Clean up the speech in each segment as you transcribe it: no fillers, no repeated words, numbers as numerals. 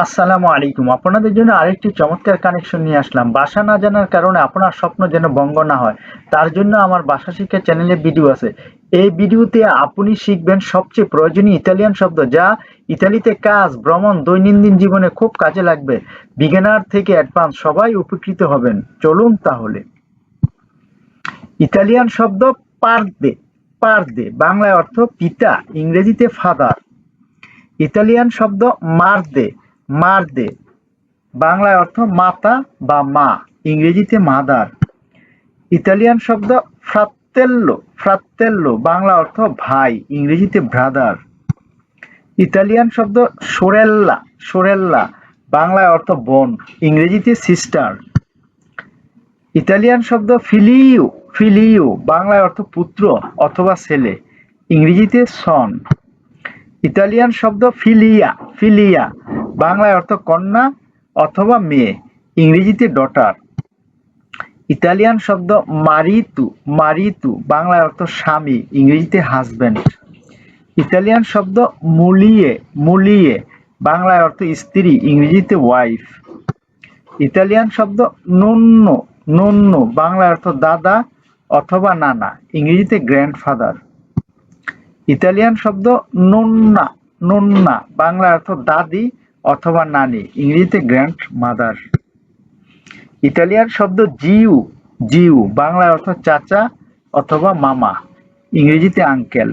আসসালামু আলাইকুম। আপনাদের জন্য আরেকটি চমৎকার কানেকশন নিয়ে আসলাম। ভাষা না জানার কারণে আপনার স্বপ্ন যেন ভঙ্গ না হয়, তার জন্য আমার ভাষা শিক্ষা চ্যানেলে ভিডিও আছে। এই ভিডিওতে আপনি শিখবেন সবচেয়ে প্রয়োজনীয় ইতালিয়ান শব্দ, যা ইতালিতে কাজ, ভ্রমণ, দৈনন্দিন জীবনে খুব কাজে লাগবে। বিগিনার থেকে অ্যাডভান্স সবাই উপকৃত হবেন। চলুন তাহলে। ইতালিয়ান শব্দ পারদে। পারদে বাংলায় অর্থ পিতা, ইংরেজিতে ফাদার। ইতালিয়ান শব্দ মারদে। মারদে বাংলায় অর্থ মাতা বা মা, ইংরেজিতে মাদার। ইতালিয়ান শব্দ ফ্রাত্তেল্লো। ফ্রাত্তেল্লো বাংলা অর্থ ভাই, ইংরেজিতে ব্রাদার। ইতালিয়ান শব্দ সোরেল্লা। সোরেল্লা বাংলায় অর্থ বোন, ইংরেজিতে সিস্টার। ইতালিয়ান শব্দ ফিলিও। ফিলিও বাংলায় অর্থ পুত্র অথবা ছেলে, ইংরেজিতে সন। ইতালিয়ান শব্দ ফিলিয়া। ফিলিয়া বাংলায় অর্থ কন্যা অথবা মেয়ে, ইংরেজিতে ডটার। ইতালিয়ান শব্দ মারিতু। মারিতু বাংলায় অর্থ স্বামী, ইংরেজিতে হাজব্যান্ড। ইতালিয়ান শব্দ মুলিয়ে। মুলিয়ে বাংলায় অর্থ স্ত্রী, ইংরেজিতে ওয়াইফ। ইতালিয়ান শব্দ নন্নো। নন্নো বাংলায় অর্থ দাদা অথবা নানা, ইংরেজিতে গ্র্যান্ডফাদার। ইতালিয়ান শব্দ নন্না। নন্না বাংলায় অর্থ দাদি অথবা নানি, ইংরেজিতে গ্র্যান্ড মাদার। ইতালিয়ান শব্দ জিউ। জিউ বাংলায় অর্থ চাচা অথবা মামা, ইংরেজিতে আঙ্কেল।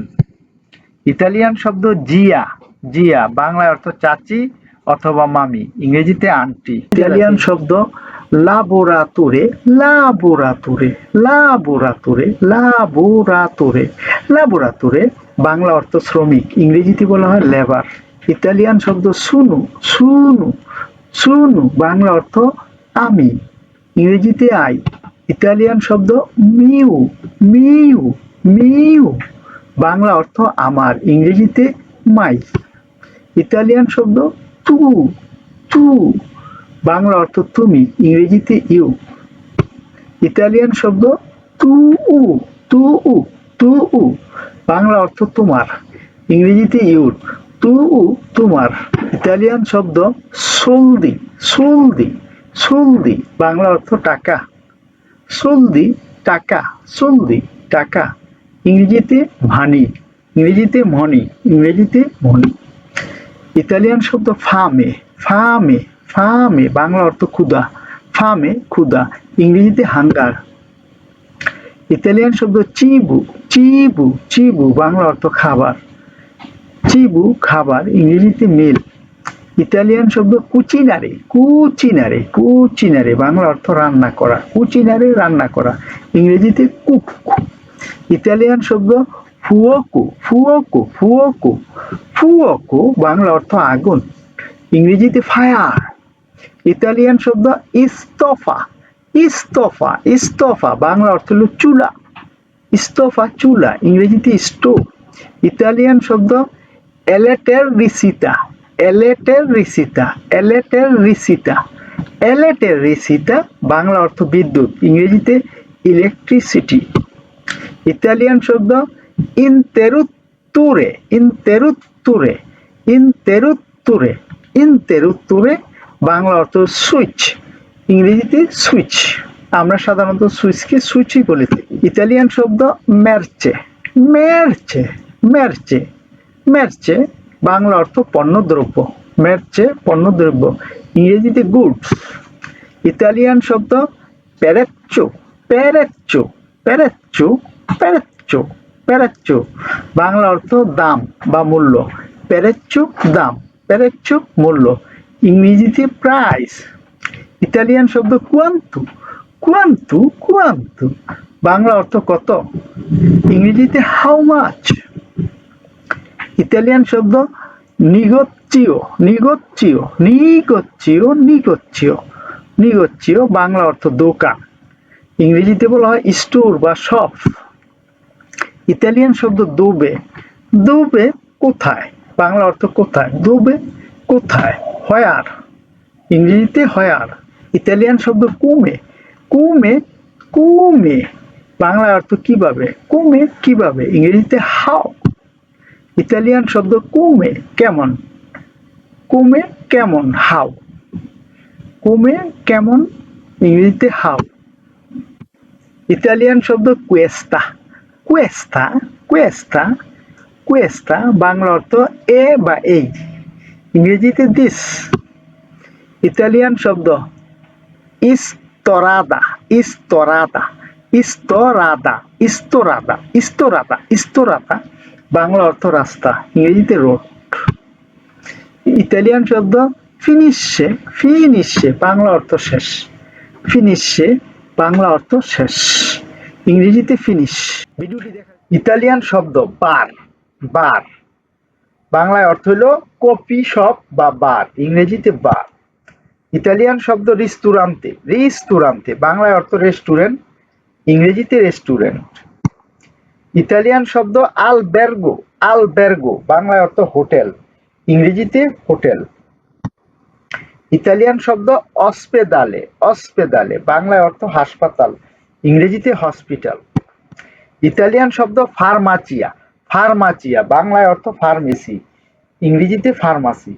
ইতালিয়ান শব্দ জিয়া। জিয়া বাংলায় অর্থ চাচি অথবা মামি, ইংরেজিতে আন্টি। ইতালিয়ান শব্দ লাবোরাতোরে। লাবোরাতোরে। লাবোরাতোরে। লাবোরাতোরে। লাবোরাতোরে বাংলা অর্থ শ্রমিক, ইংরেজিতে বলা হয় লেবার। ইতালিয়ান শব্দ সুনু। সুনু। সুনু বাংলা অর্থ আমি, ইংরেজিতে আই। ইতালিয়ান শব্দ মিউ। মিউ। মিউ বাংলা অর্থ আমার, ইংরেজিতে মাই। ইতালিয়ান শব্দ তু। তু বাংলা অর্থ তুমি, ইংরেজিতে ইউ। ইতালিয়ান শব্দ তু উ। তু উ। তু উ বাংলা অর্থ তোমার, ইংরেজিতে ইউর। তু উ তোমার। ইতালিয়ান শব্দ সোলদি। সোলদি। সোলদি বাংলা অর্থ টাকা। সোলদি টাকা। সোলদি টাকা, ইংরেজিতে মানি, ইংরেজিতে মনি, ইংরেজিতে মনি। ইতালিয়ান শব্দ ফামে। ফামে। ফামে বাংলা অর্থ ক্ষুধা। ফামে ক্ষুধা, ইংরেজিতে হাঙ্গার। ইতালিয়ান শব্দ চিবু। চিবু। চিবু বাংলা অর্থ খাবার। চিবু খাবার, ইংরেজিতে মিল। ইতালিয়ান শব্দ কুচিনারে। কুচিনারে। কুচিনারে বাংলা অর্থ রান্না করা। কুচিনারে রান্না করা, ইংরেজিতে কুক। ইতালিয়ান শব্দ ফুওকো। ফুওকো। ফুওকো। ফুওকো বাংলা অর্থ আগুন, ইংরেজিতে ফায়ার। ইতালিয়ান শব্দ ইস্তফা। ইস্তফা। ইস্তফা বাংলা অর্থ হল চুলা। ইস্তফা চুলা, ইংরেজিতে স্টোভ। ইতালিয়ান শব্দ এলেটের রিসিতা। এলেটের রিসিতা। এলেটের রিসিতা। এলেটের রিসিতা বাংলা অর্থ বিদ্যুৎ, ইংরেজিতে ইলেকট্রিসিটি। ইতালিয়ান শব্দ ইন্তেরুত্তুরে। ইন্তেরুত্তুরে। ইন্তেরুত্তুরে। ইন্তেরুত্তুরে বাংলা অর্থ সুইচ, ইংরেজিতে সুইচ। আমরা সাধারণত সুইচকে সুইচই বলে থাকি। ইতালিয়ান শব্দ মেরচে। মেরচে। মেরচে। মেরচে বাংলা অর্থ পণ্যদ্রব্য। মেরচে পণ্যদ্রব্য, ইংরেজিতে গুডস। ইতালিয়ান শব্দ পেরেচ্চো। পেরেচ্চো। পেরেচ্চো। পেরেচ্চো। পেরেচ্চো বাংলা অর্থ দাম বা মূল্য। পেরেচ্চো দাম, পেরেচ্চো মূল্য, ইংরেজিতে প্রাইস। ইতালিয়ান শব্দ কুয়ান্তু। কুয়ান্তু। কুয়ান্তু বাংলা অর্থ কত, ইংরেজিতে হাউ মাচ। ইতালিয়ান শব্দ নিগোচ্চিও। নিগোচ্চিও। নিগোচ্চিও। নিগোচ্চিও। নিগোচ্চিও বাংলা অর্থ দোকান, ইংরেজিতে বলা হয় স্টোর বা শপ। ইতালিয়ান শব্দ দোবে। দোবে কোথায়, বাংলা অর্থ কোথায়। দোবে কোথায়, হোয়ার, ইংরেজিতে হোয়ার। ইতালিয়ান শব্দ কুমে। কুমে। কুমে বাংলা অর্থ কিভাবে। কুমে কিভাবে, ইংরেজিতে হাউ। ইতালিয়ান শব্দ কুমে কেমন। কমে কেমন, হাউ। কমে কেমন, ইংরেজিতে হাউ। ইতালিয়ান শব্দ কুয়েস্তা। কুয়েস্তা, কুয়েস্তা, কুয়েস্তা, বাংলা অর্থ এ বা এই, ইংরেজিতে দিস। ইতালিয়ান শব্দ ইস্তরাদা। ইস্তরাদা, ইস্তরাদা, ইস্তরাদা, ইস্তরাদা, ইস্তরাদা, বাংলা অর্থ রাস্তা, ইংরেজিতে রোড। ইতালিয়ান শব্দ ফিনিশে। ফিনিশে, বাংলা অর্থ শেষ। ফিনিশে, বাংলা অর্থ শেষ, ইংরেজিতে ফিনিশ। ইতালিয়ান শব্দ বার। বার, বাংলায় অর্থ হলো কফি শপ বা বার, ইংরেজিতে বার। ইতালিয়ান শব্দ রিস্তুরান্তে। রিস্তুরান্তে, বাংলায় অর্থ রেস্টুরেন্ট, ইংরেজিতে রেস্টুরেন্ট। ইতালিয়ান শব্দ আলবের্গো। আলবের্গো, বাংলায় অর্থ হোটেল, ইংরেজিতে হোটেল। ইতালিয়ান শব্দ অস্পেদালে। অস্পেদালে, বাংলায় অর্থ হাসপাতাল, ইংরেজিতে হসপিটাল। ইতালিয়ান শব্দ ফার্মাচিয়া। ফার্মাচিয়া, বাংলায় অর্থ ফার্মেসি, ইংরেজিতে ফার্মাসি।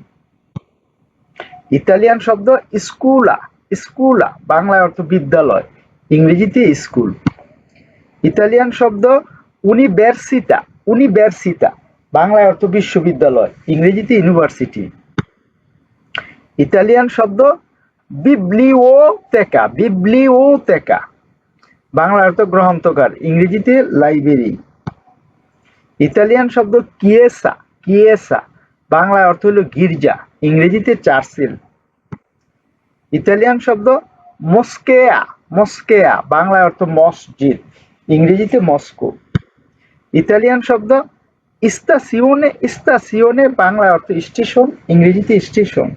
ইতালিয়ান শব্দ স্কুলা। স্কুলা, বাংলায় অর্থ বিদ্যালয়, ইংরেজিতে স্কুল। ইতালিয়ান শব্দ ইউনিভার্সিটা। ইউনিভার্সিটা, বাংলায় অর্থ বিশ্ববিদ্যালয়, ইংরেজিতে ইউনিভার্সিটি। ইতালিয়ান শব্দ বিবলিওতেকা। বিবলিওতেকা, বাংলা অর্থ গ্রন্থাগার, ইংরেজিতে লাইব্রেরি। ইতালিয়ান শব্দ কিয়েসা। কিয়েসা, বাংলা অর্থ হলো গির্জা, ইংরেজিতে চার্চিল। ইতালিয়ান শব্দ মস্কেয়া। মস্কেয়া, বাংলা অর্থ মসজিদ, ইংরেজিতে মস্কো। ইতালিয়ান শব্দ স্তাসিওনে। স্তাসিওনে, বাংলা অর্থ স্টেশন, ইংরেজিতে স্টেশন।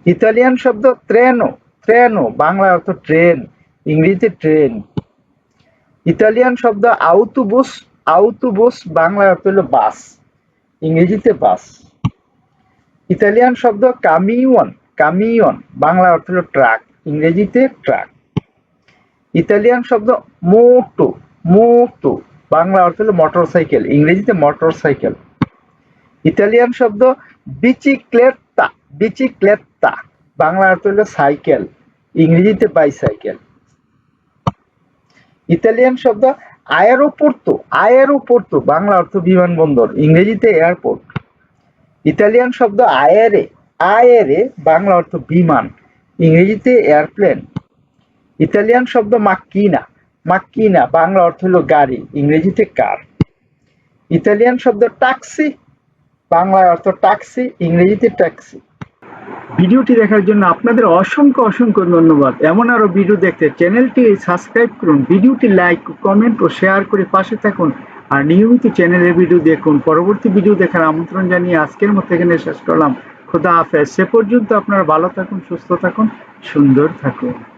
ইতালিয়ান শব্দ ট্রেনো। ট্রেনো, বাংলা অর্থ ট্রেন, ইংরেজিতে ট্রেন। ইতালিয়ান শব্দ আউটোবুস। আউটোবুস, বাংলা অর্থ হলো বাস, ইংরেজিতে বাস। ইতালিয়ান শব্দ কামিয়ন। কামিয়ন, বাংলা অর্থ হলো ট্রাক, ইংরেজিতে ট্রাক। ইতালিয়ান শব্দ মোটো। মোটো, বাংলা অর্থ হলো মোটরসাইকেল, ইংরেজিতে মোটরসাইকেল। ইতালিয়ান শব্দ বিচিক্লেত্তা। বিচিক্লেত্তা, বাংলা অর্থ হলো সাইকেল, ইংরেজিতে বাইসাইকেল। ইতালিয়ান শব্দ আয়েরোপোর্তো। আয়েরোপোর্তো, বাংলা অর্থ বিমানবন্দর, ইংরেজিতে এয়ারপোর্ট। ইতালিয়ান শব্দ আয়েরে। আয়েরে, বাংলা অর্থ বিমান, ইংরেজিতে এয়ারপ্লেন। ইতালিয়ান শব্দ মাক্কিনা। মাক্কিনা, বাংলা অর্থ হলো গাড়ি, ইংরেজিতে কার। ইতালিয়ান শব্দ ট্যাক্সি। বাংলায় অর্থ ট্যাক্সি, ইংরেজিতে ট্যাক্সি। ভিডিওটি দেখার জন্য আপনাদের অসংখ্য অসংখ্য ধন্যবাদ। এমন আরো ভিডিও দেখতে চ্যানেলটি সাবস্ক্রাইব করুন, ভিডিওটি লাইক, কমেন্ট ও শেয়ার করে পাশে থাকুন। আর নিয়মিত চ্যানেলের ভিডিও দেখুন। পরবর্তী ভিডিও দেখার আমন্ত্রণ জানিয়ে আজকের মতো এখানে শেষ করলাম। খোদা হাফেজ। সে পর্যন্ত আপনারা ভালো থাকুন, সুস্থ থাকুন, সুন্দর থাকুন।